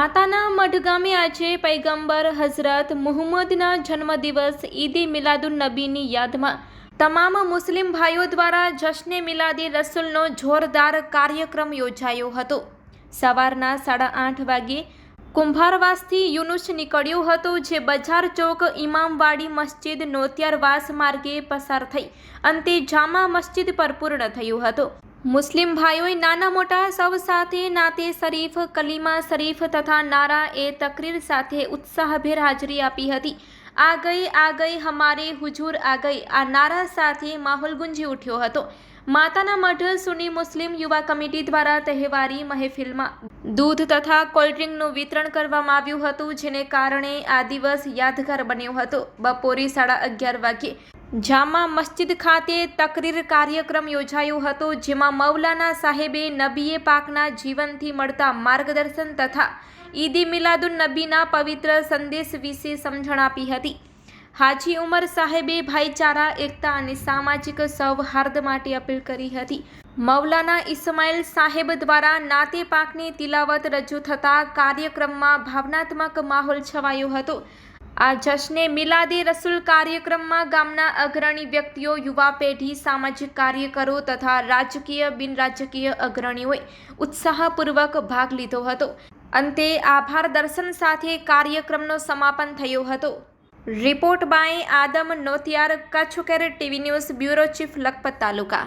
માતાના મઢ ગામે આજે પૈગંબર હઝરત મુહમ્મદના જન્મદિવસ ઈદ મિલાદુન નબીની યાદમાં તમામ મુસ્લિમ ભાઈઓ દ્વારા જશ્ને મિલાદે રસૂલનો જોરદાર કાર્યક્રમ યોજાયો હતો। સવારના 8:30 વાગ્યે કુંભારવાસથી યુનુસ નીકળ્યો હતો, જે બજાર ચોક ઇમામવાડી મસ્જિદ નોતિયારવાસ માર્ગે પસાર થઈ અંતે જામા મસ્જિદ પર પૂર્ણ થયો હતો। મુસ્લિમ ભાઈઓએ નાના મોટા સૌ સાથે નાતે શરીફ, કલીમા શરીફ તથા નારા એ તકરીર સાથે ઉત્સાહભેર હાજરી આપી હતી। આ ગઈ હમારે હુજૂર આ ગઈ આ નારા સાથે માહોલ ગુંજી ઉઠ્યો હતો। માતાના મઢ સુન્ની મુસ્લિમ યુવા કમિટી દ્વારા તહેવારી મહેફિલમાં દૂધ તથા કોલ્ડ્રિંકનું વિતરણ કરવામાં આવ્યું હતું, જેને કારણે આ દિવસ યાદગાર બન્યો હતો। બપોરે 11:30 વાગ્યે જામા મસ્જિદ ખાતે તકરીર કાર્યક્રમ યોજાયો હતો, જેમાં મૌલાના સાહેબે નબીએ પાકના જીવનથી મળતા માર્ગદર્શન તથા ઈદ મિલાદુન નબીના પવિત્ર સંદેશ વિશે સમજણ આપી હતી। હાજી ઉમર સાહેબે ભાઈચારા, એકતા અને સામાજિક સૌહાર્દ માટે અપીલ કરી હતી। મૌલાના ઇસ્માઇલ સાહેબ દ્વારા નાતે પાકની તિલાવત રજૂ થતા કાર્યક્રમમાં ભાવનાત્મક માહોલ છવાયો હતો। આ જશ્ને મિલાદે રસૂલ કાર્યક્રમમાં ગામના અગ્રણી વ્યક્તિઓ, યુવા પેઢી, સામાજિક કાર્યકરો તથા રાજકીય બિનરાજકીય અગ્રણીઓએ ઉત્સાહપૂર્વક ભાગ લીધો હતો। અંતે આભાર દર્શન સાથે કાર્યક્રમનો સમાપન થયો હતો। Report by Adam Notiyar, Kutch care TV news bureau chief, Lakhpat taluka.